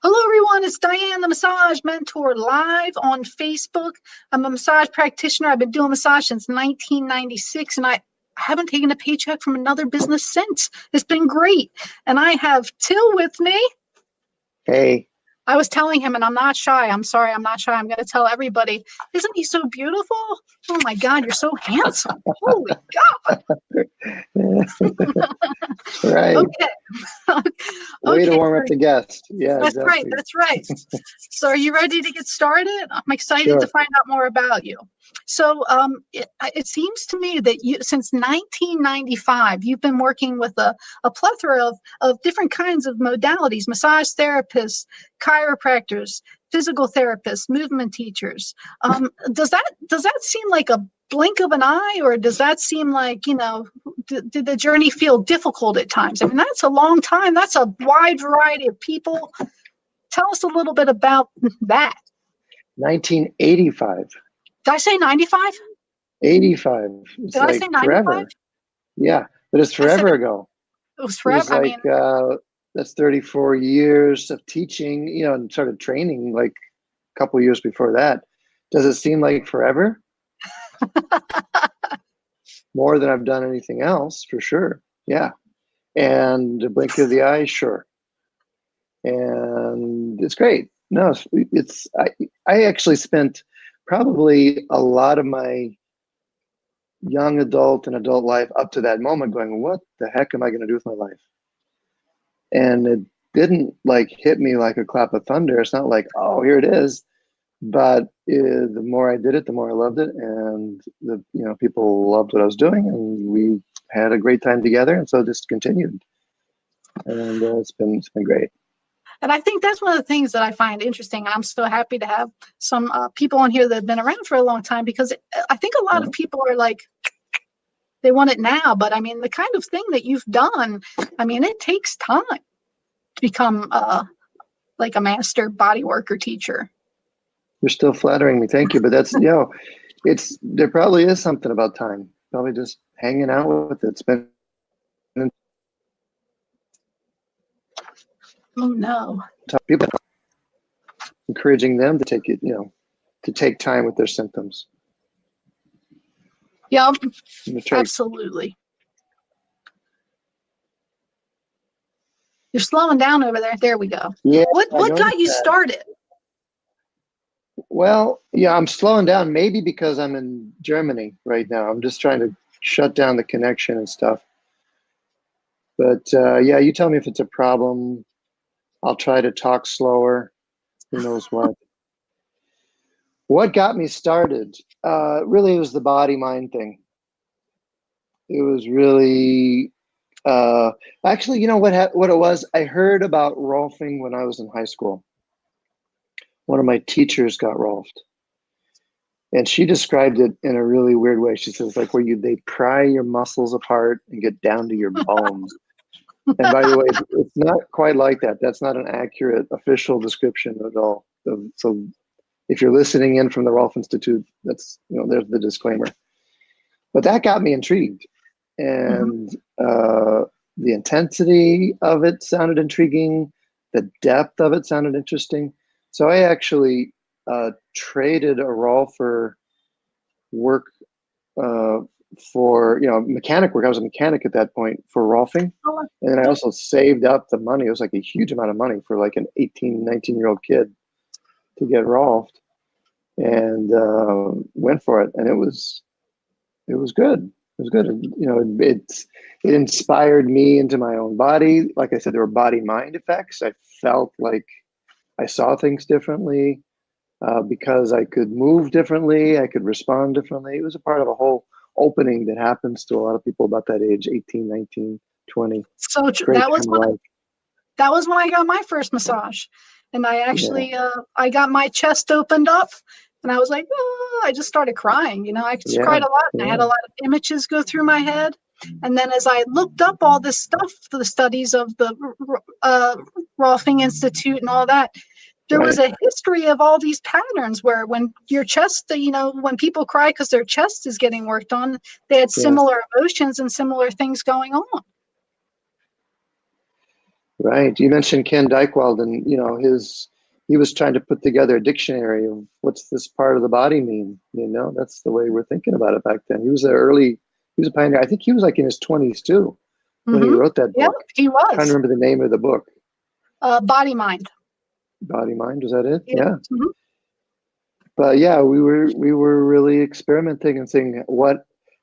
Hello, everyone. It's Diane, the Massage Mentor, live on Facebook. I'm a massage practitioner. I've been doing massage since 1996, and I haven't taken a paycheck from another business since. It's been great. And I have Til with me. Hey. I was telling him, and I'm not shy. I'm sorry, I'm not shy. I'm going to tell everybody. Isn't he so beautiful? Oh, my God, you're so handsome. Holy God. Right. Okay. Way to warm up the guest. Yeah, that's exactly. right. That's right. So are you ready to get started? I'm excited to find out more about you. So it seems to me that since 1995, you've been working with a plethora of different kinds of modalities: massage therapists, chiropractors, physical therapists, movement teachers. Does that seem like a blink of an eye, or does that seem like, did the journey feel difficult at times? I mean, that's a long time. That's a wide variety of people. Tell us a little bit about that. 1985. Did I say 95? 85. It's Did I say 95? Forever. Yeah, but it's forever ago. It was forever. It was that's 34 years of teaching, and started training like a couple years before that. Does it seem like forever? More than I've done anything else, for sure. Yeah. And a blink of the eye, sure. And it's great. No, I actually spent probably a lot of my young adult and adult life up to that moment going, what the heck am I going to do with my life? And it didn't hit me like a clap of thunder. It's not like, oh, here it is. But the more I did it, the more I loved it, and people loved what I was doing, and we had a great time together, and so it just continued, and it's been great. And I think that's one of the things that I find interesting. I'm so happy to have some people on here that have been around for a long time, because I think a lot of people are like, they want it now. But I mean, the kind of thing that you've done, I mean, it takes time to become like a master body worker teacher. You're still flattering me. Thank you. But that's, there probably is something about time. Probably just hanging out with it. Oh, no. People, encouraging them to take it, to take time with their symptoms. Yeah, absolutely. You're slowing down over there. There we go. Yeah. What got you started? Well, yeah, I'm slowing down, maybe because I'm in Germany right now. I'm just trying to shut down the connection and stuff. But yeah, you tell me if it's a problem. I'll try to talk slower. Who knows what? What got me started? Really, it was the body-mind thing. It was really, actually, you know what it was? I heard about Rolfing when I was in high school. One of my teachers got Rolfed, and she described it in a really weird way. She says, like, where they pry your muscles apart and get down to your bones. And by the way, it's not quite like that. That's not an accurate official description at all. So if you're listening in from the Roth Institute, that's, there's the disclaimer. But that got me intrigued, and the intensity of it sounded intriguing. The depth of it sounded interesting. So I actually traded a Rolfer work for, mechanic work. I was a mechanic at that point for Rolfing. And then I also saved up the money. It was like a huge amount of money for like an 18, 19-year-old kid to get Rolfed, and went for it. And it was good. It was good. It inspired me into my own body. Like I said, there were body-mind effects. I felt like I saw things differently because I could move differently. I could respond differently. It was a part of a whole opening that happens to a lot of people about that age, 18, 19, 20. So that was when I got my first massage. And I actually, I got my chest opened up, and I was like, oh, I just started crying. I just cried a lot. And I had a lot of images go through my head. And then as I looked up all this stuff for the studies of the Roth Institute and all that, there was a history of all these patterns where when your chest, when people cry because their chest is getting worked on, they had similar emotions and similar things going on. Right. You mentioned Ken Dyck Walden, you know, he was trying to put together a dictionary of what's this part of the body mean, you know, that's the way we're thinking about it back then. He was a pioneer. I think he was like in his 20s too when he wrote that Yeah, book. he I'm trying to was. remember the name of the book. Body Mind. Body Mind, was that it? Yeah. Yeah. But yeah, we were really experimenting and saying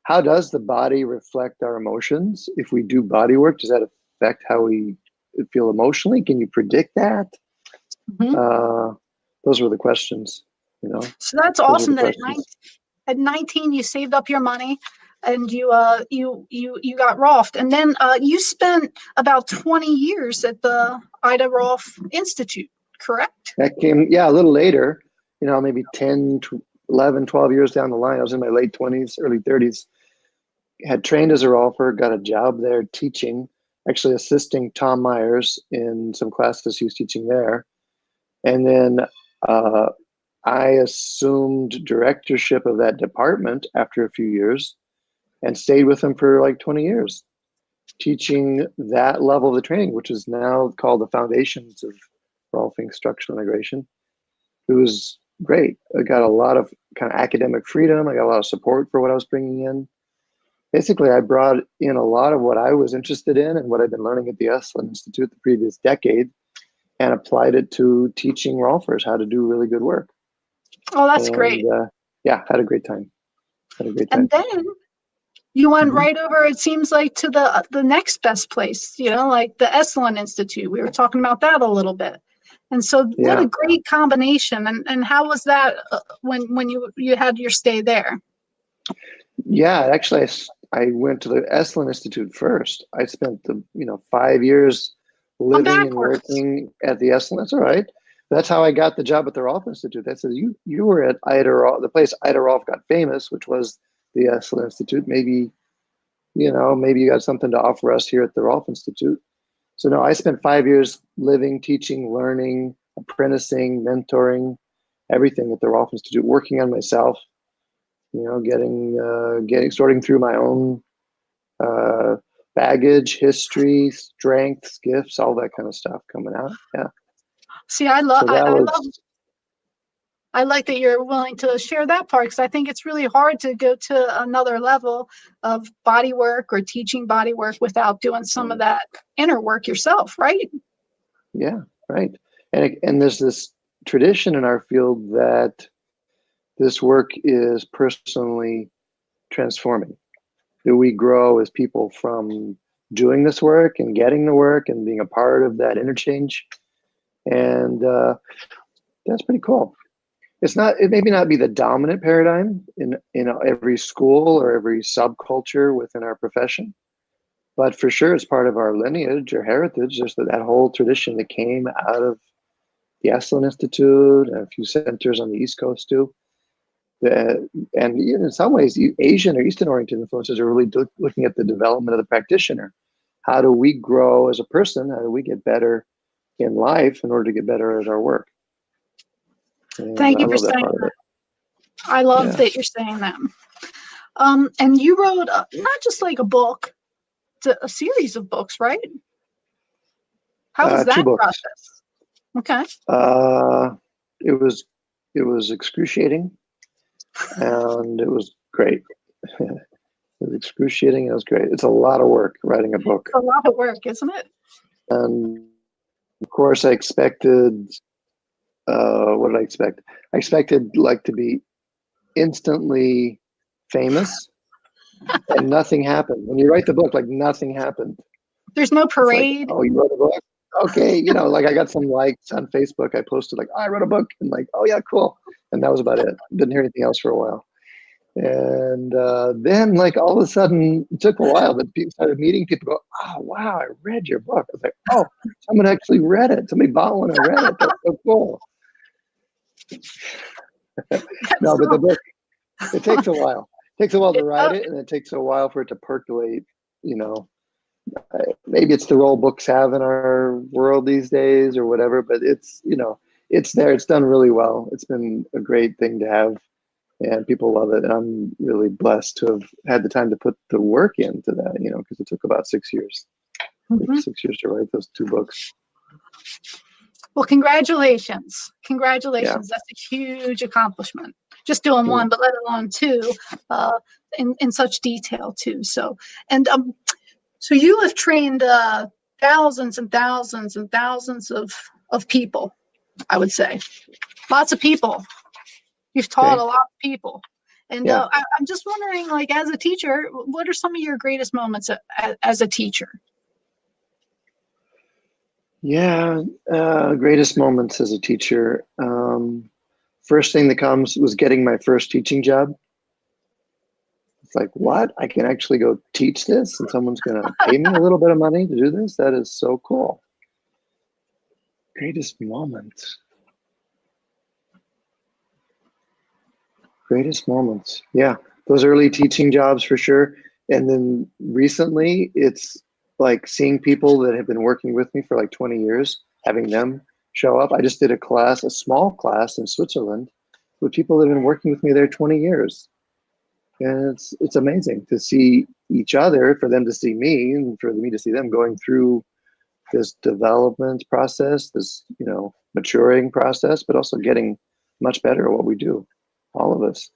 how does the body reflect our emotions? If we do body work, does that affect how we feel emotionally? Can you predict that? Those were the questions, you know. So that's Those were awesome the that questions. at 19 you saved up your money and you got Roth, and then you spent about 20 years at the Ida Roth Institute, correct? That came, yeah, a little later, you know, maybe 10, 11, 12 years down the line. I was in my late 20s, early 30s, had trained as a rolfer, got a job there teaching, actually assisting Tom Myers in some classes he was teaching there. And then I assumed directorship of that department after a few years and stayed with him for like 20 years, teaching that level of the training, which is now called the foundations of rolfing structural integration. It was great. I got a lot of kind of academic freedom. I got a lot of support for what I was bringing in. Basically, I brought in a lot of what I was interested in and what I'd been learning at the Esalen Institute the previous decade and applied it to teaching rolfers how to do really good work. Oh, that's great. Yeah, had a great time. And then you went right over, it seems like, to the next best place, you know, like the Esalen Institute. We were talking about that a little bit. And so what a great combination. And how was that when you had your stay there? Yeah, actually, I went to the Esalen Institute first. I spent 5 years living and working at the Esalen. That's all right. That's how I got the job at the Roth Institute. That says you were at Ida Roth, the place Ida Roth got famous, which was the Esalen Institute. Maybe you got something to offer us here at the Roth Institute. So no, I spent 5 years living, teaching, learning, apprenticing, mentoring, everything at the Roth Institute, working on myself. You know, getting sorting through my own baggage, history, strengths, gifts, all that kind of stuff coming out. Yeah. See, I like that you're willing to share that part, because I think it's really hard to go to another level of body work or teaching body work without doing some of that inner work yourself, right? Yeah, right. And there's this tradition in our field that this work is personally transforming. That we grow as people from doing this work and getting the work and being a part of that interchange. And that's pretty cool. It maybe not be the dominant paradigm in every school or every subculture within our profession, but for sure it's part of our lineage or heritage. There's that whole tradition that came out of the Esalen Institute and a few centers on the East Coast too. And in some ways, Asian or Eastern oriented influences are really looking at the development of the practitioner. How do we grow as a person? How do we get better in life in order to get better at our work? And thank you for saying that. I love that you're saying that. And you wrote not just like a book, a series of books, right? How was that process? Okay. It was excruciating, and it was great. It was excruciating. It was great. It's a lot of work writing a book. It's a lot of work, isn't it? And of course, I expected. What did I expect? I expected like to be instantly famous, and nothing happened. When you write the book, like nothing happened. There's no parade. Like, oh, you wrote a book? Okay, like I got some likes on Facebook. I posted like, oh, I wrote a book, and like, oh yeah, cool. And that was about it. Didn't hear anything else for a while. And then like all of a sudden, it took a while, but people started meeting people. Go, oh wow, I read your book. I was like, oh, someone actually read it. Somebody bought one and read it. That's so cool. No, but the book, it takes a while. It takes a while to write it, and it takes a while for it to percolate. Maybe it's the role books have in our world these days or whatever, but it's there. It's done really well. It's been a great thing to have, and people love it. And I'm really blessed to have had the time to put the work into that, because it took about 6 years. 6 years to write those 2 books. Well, congratulations. Congratulations. Yeah. That's a huge accomplishment. Just doing one, but let alone two, in such detail too. So, and so you have trained thousands and thousands and thousands of people, I would say. Lots of people. You've taught a lot of people. And I'm just wondering, like, as a teacher, what are some of your greatest moments as a teacher? Yeah, greatest moments as a teacher. First thing that comes was getting my first teaching job. It's like, what? I can actually go teach this and someone's going to pay me a little bit of money to do this? That is so cool. Greatest moments. Greatest moments. Yeah, those early teaching jobs for sure. And then recently, it's like seeing people that have been working with me for like 20 years, having them show up. I just did a class, a small class in Switzerland with people that have been working with me there 20 years. And it's amazing to see each other, for them to see me and for me to see them going through this development process, this, maturing process, but also getting much better at what we do, all of us.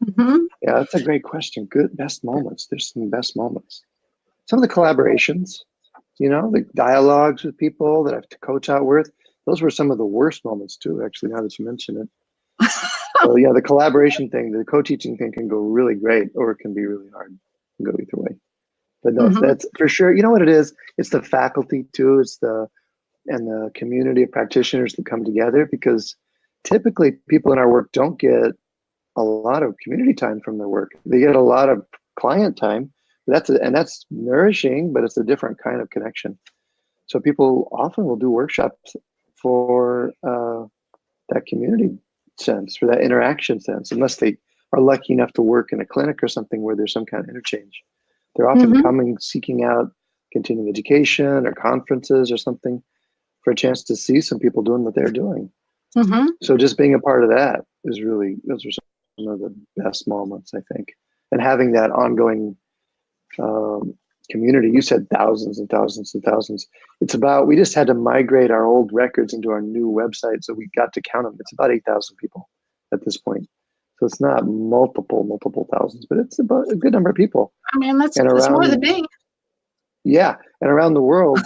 Mm-hmm. Yeah, that's a great question. Good, best moments. There's some best moments. Some of the collaborations, the dialogues with people that I have to coach out with, those were some of the worst moments too, actually, now that you mention it. So yeah, the collaboration thing, the co-teaching thing can go really great, or it can be really hard. It can go either way. But no, that's for sure. You know what it is? It's the faculty too. It's the community of practitioners that come together, because typically people in our work don't get a lot of community time from their work. They get a lot of client time. That's nourishing, but it's a different kind of connection. So people often will do workshops for that community sense, for that interaction sense, unless they are lucky enough to work in a clinic or something where there's some kind of interchange. They're often coming, seeking out continuing education or conferences or something for a chance to see some people doing what they're doing. So just being a part of that those are some of the best moments, I think. And having that ongoing community. You said thousands and thousands and thousands. We just had to migrate our old records into our new website, so we got to count them. It's about 8,000 people at this point. So it's not multiple thousands, but it's about a good number of people. I mean, that's more than me. Yeah, and around the world,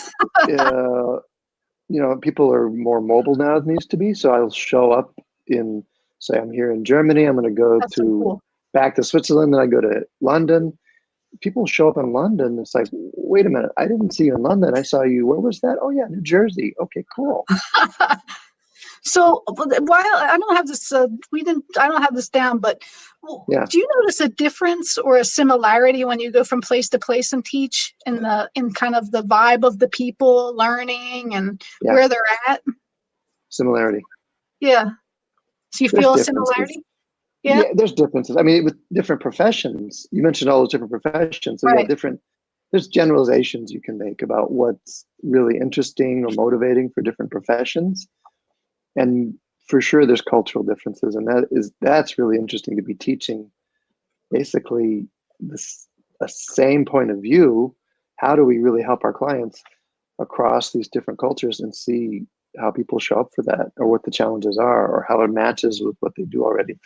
people are more mobile now than they used to be. So I'll show up say I'm here in Germany. I'm going to go back to Switzerland, then I go to London. People show up in London. It's like, wait a minute, I didn't see you in London. I saw you. Where was that? Oh yeah, New Jersey. Okay, cool. So while I don't have this, I don't have this down, but do you notice a difference or a similarity when you go from place to place and teach in kind of the vibe of the people learning and where they're at? Similarity. Yeah. So you feel a similarity? Yeah, there's differences. I mean, with different professions, you mentioned all those different professions. So there's generalizations you can make about what's really interesting or motivating for different professions. And for sure, there's cultural differences. And that's really interesting to be teaching basically a same point of view. How do we really help our clients across these different cultures and see how people show up for that, or what the challenges are, or how it matches with what they do already?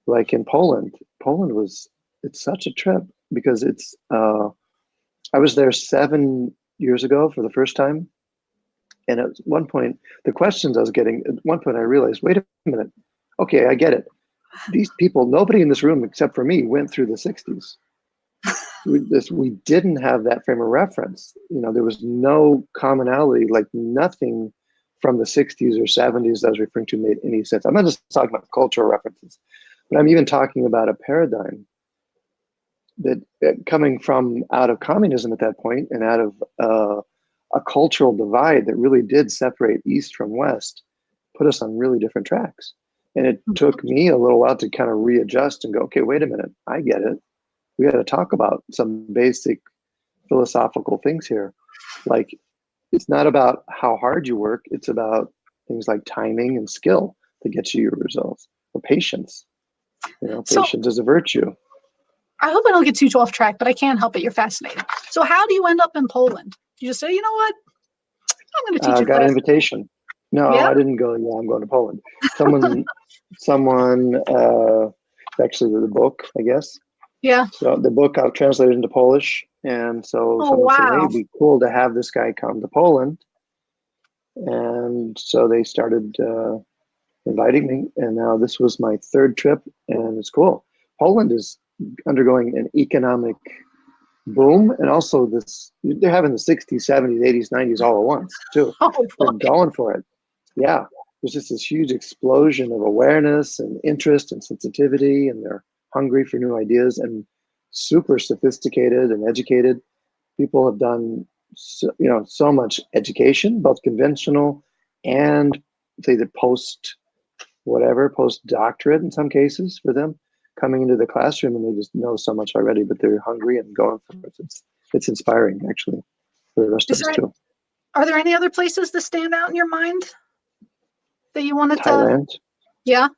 Like in Poland it's such a trip, because I was there 7 years ago for the first time. And at one point, the questions I was getting, at one point I realized, wait a minute. Okay, I get it. These people, nobody in this room except for me went through the 60s. We didn't have that frame of reference. There was no commonality, like nothing from the 60s or 70s I was referring to made any sense. I'm not just talking about cultural references, but I'm even talking about a paradigm that coming from out of communism at that point, and out of a cultural divide that really did separate East from West, put us on really different tracks. And it took me a little while to kind of readjust and go, okay, wait a minute, I get it. We got to talk about some basic philosophical things here. Like, it's not about how hard you work. It's about things like timing and skill to get you your results, or patience. Patience is a virtue. I hope I don't get too off track, but I can't help it. You're fascinating. So how do you end up in Poland? You just say, you know what? I'm going to teach you Got an class. invitation. No, Yeah. I didn't go. Yeah, I'm going to Poland. Someone, actually the book, I guess. Yeah. So the book I've translated into Polish. And so Oh, someone said, hey, wow. it'd be cool to have this guy come to Poland. And so they started inviting me. And now this was my third trip, and it's cool. Poland is undergoing an economic boom, and also they're having the 60s, 70s, 80s, 90s all at once too. Oh, They're boy. going for it. Yeah, there's just this huge explosion of awareness and interest and sensitivity, and they're hungry for new ideas and super sophisticated and educated. People have done so much education, both conventional and say the post doctorate in some cases for them, coming into the classroom, and they just know so much already, but they're hungry and going for it. It's inspiring, actually, for the rest of us too. Are there any other places that stand out in your mind that you wanted Thailand. Yeah.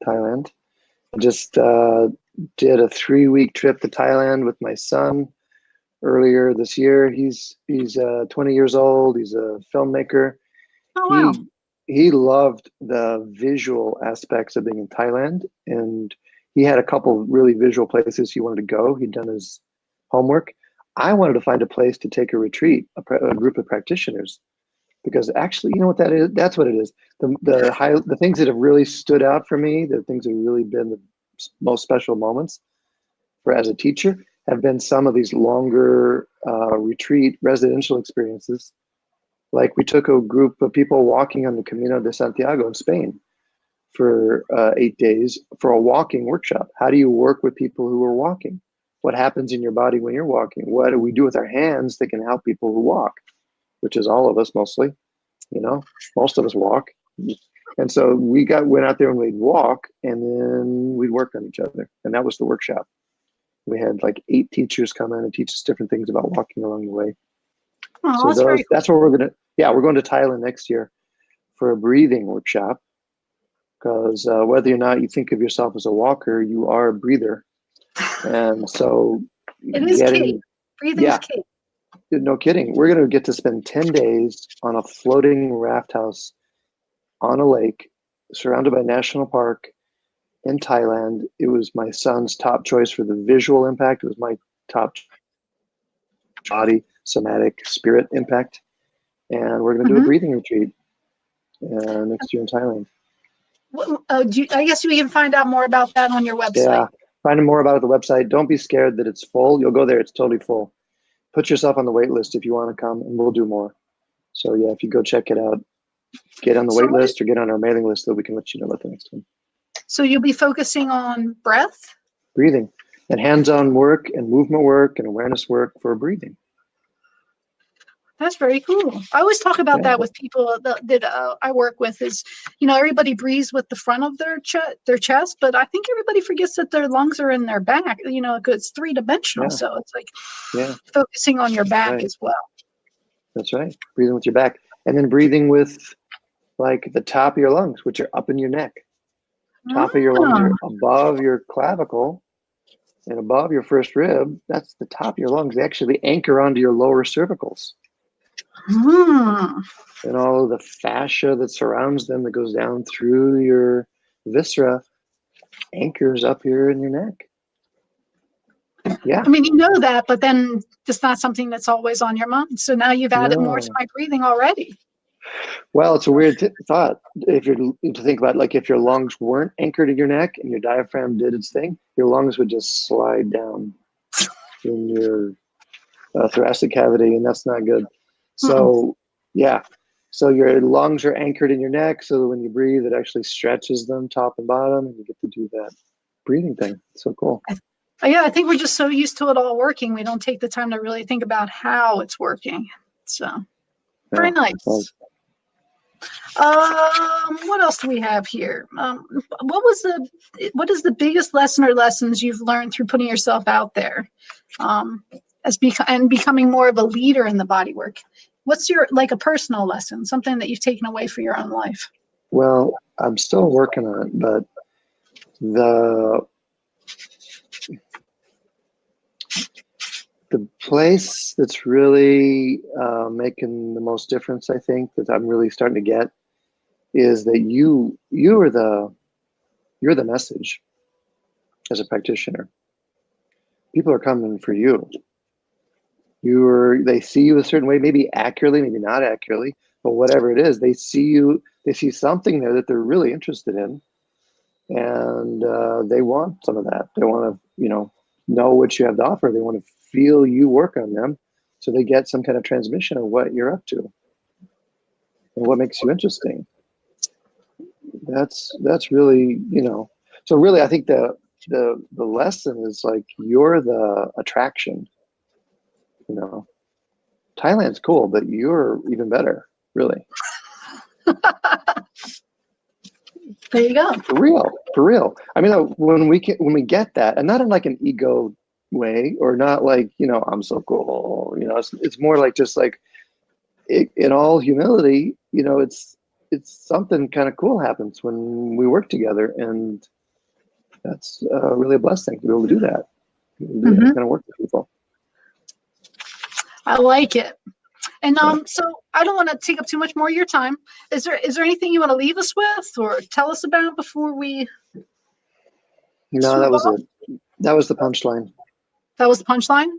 Thailand. I just did a 3-week trip to Thailand with my son earlier this year. He's 20 years old. He's a filmmaker. Oh, wow. He loved the visual aspects of being in Thailand, and he had a couple really visual places he wanted to go. He'd done his homework. I wanted to find a place to take a retreat, a group of practitioners, because actually, you know what that is? That's what it is. The things that have really stood out for me, the things that have really been the most special moments for as a teacher, have been some of these longer retreat residential experiences. Like we took a group of people walking on the Camino de Santiago in Spain for 8 days for a walking workshop. How do you work with people who are walking? What happens in your body when you're walking? What do we do with our hands that can help people who walk? Which is all of us mostly, most of us walk. And so we went out there and we'd walk, and then we'd work on each other. And that was the workshop. We had like 8 teachers come in and teach us different things about walking along the way. Oh, So that's that's where we're going to Thailand next year for a breathing workshop, because whether or not you think of yourself as a walker, you are a breather. And so it is key. Breathing is key. No kidding. We're going to get to spend 10 days on a floating raft house on a lake surrounded by national park in Thailand. It was my son's top choice for the visual impact. It was my top body, somatic, spirit impact. And we're going to do a breathing retreat next year in Thailand. I guess you can find out more about that on your website. Yeah, find more about it on the website. Don't be scared that it's full. You'll go there, it's totally full. Put yourself on the wait list if you want to come, and we'll do more. So yeah, if you go check it out, get on the wait list or get on our mailing list so we can let you know about the next one. So you'll be focusing on breath? Breathing, and hands-on work and movement work and awareness work for breathing. That's very cool. I always talk about that with people that I work with is, everybody breathes with the front of their chest, but I think everybody forgets that their lungs are in their back, because it's 3-dimensional. Yeah. So it's like focusing on your back as well. That's right. Breathing with your back, and then breathing with like the top of your lungs, which are up in your neck. Top of your lungs are above your clavicle and above your first rib. That's the top of your lungs. They actually anchor onto your lower cervicals. And all of the fascia that surrounds them, that goes down through your viscera, anchors up here in your neck. Yeah. I mean, you know that, but then it's not something that's always on your mind. So now you've added more to my breathing already. Well, it's a weird thought if you're to think about, like, if your lungs weren't anchored in your neck and your diaphragm did its thing, your lungs would just slide down in your thoracic cavity, and that's not good. So, so your lungs are anchored in your neck, so that when you breathe, it actually stretches them top and bottom, and you get to do that breathing thing. It's so cool. Yeah, I think we're just so used to it all working, we don't take the time to really think about how it's working. So, very nice. Well, what else do we have here? What is the biggest lesson or lessons you've learned through putting yourself out there, and becoming more of a leader in the body work? What's your, like, a personal lesson, something that you've taken away for your own life? Well, I'm still working on it, but The place that's really making the most difference, I think, that I'm really starting to get, is that you're the message as a practitioner. People are coming for you. They see you a certain way, maybe accurately, maybe not accurately, but whatever it is, they see something there that they're really interested in, and they want some of that. They want to, know what you have to offer. They want to feel you work on them, so they get some kind of transmission of what you're up to and what makes you interesting. That's really, So really, I think the lesson is like, you're the attraction. Thailand's cool, but you're even better, really. There you go. For real. I mean, when we get that, and not in like an ego way, or not like, I'm so cool, it's more like, just like, in all humility, it's something kind of cool happens when we work together, and that's really a blessing to be able to do that. That kind of work with people. I like it. And so I don't want to take up too much more of your time. Is there anything you want to leave us with or tell us about before we? No, that was it. That was the punchline. That was the punchline?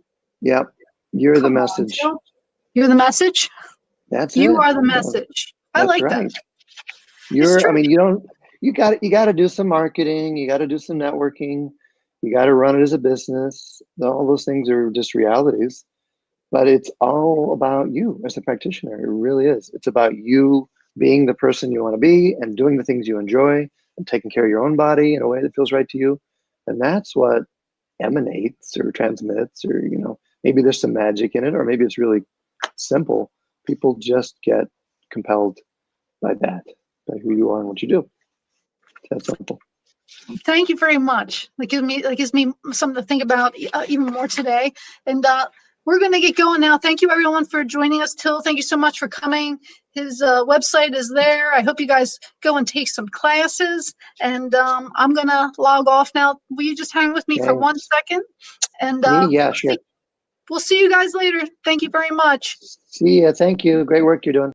Yep. You're the message. You're the message? That's you it. are the message. I like that. You got to do some marketing. You got to do some networking. You got to run it as a business. All those things are just realities. But it's all about you as a practitioner. It really is. It's about you being the person you want to be and doing the things you enjoy and taking care of your own body in a way that feels right to you. And that's what emanates or transmits, or, maybe there's some magic in it, or maybe it's really simple. People just get compelled by that, by who you are and what you do. It's that simple. Thank you very much. That gives me something to think about even more today. And we're going to get going now. Thank you, everyone, for joining us. Til, thank you so much for coming. His website is there. I hope you guys go and take some classes. And I'm going to log off now. Will you just hang with me for 1 second? And yeah, sure. We'll see you guys later. Thank you very much. See ya. Thank you. Great work you're doing.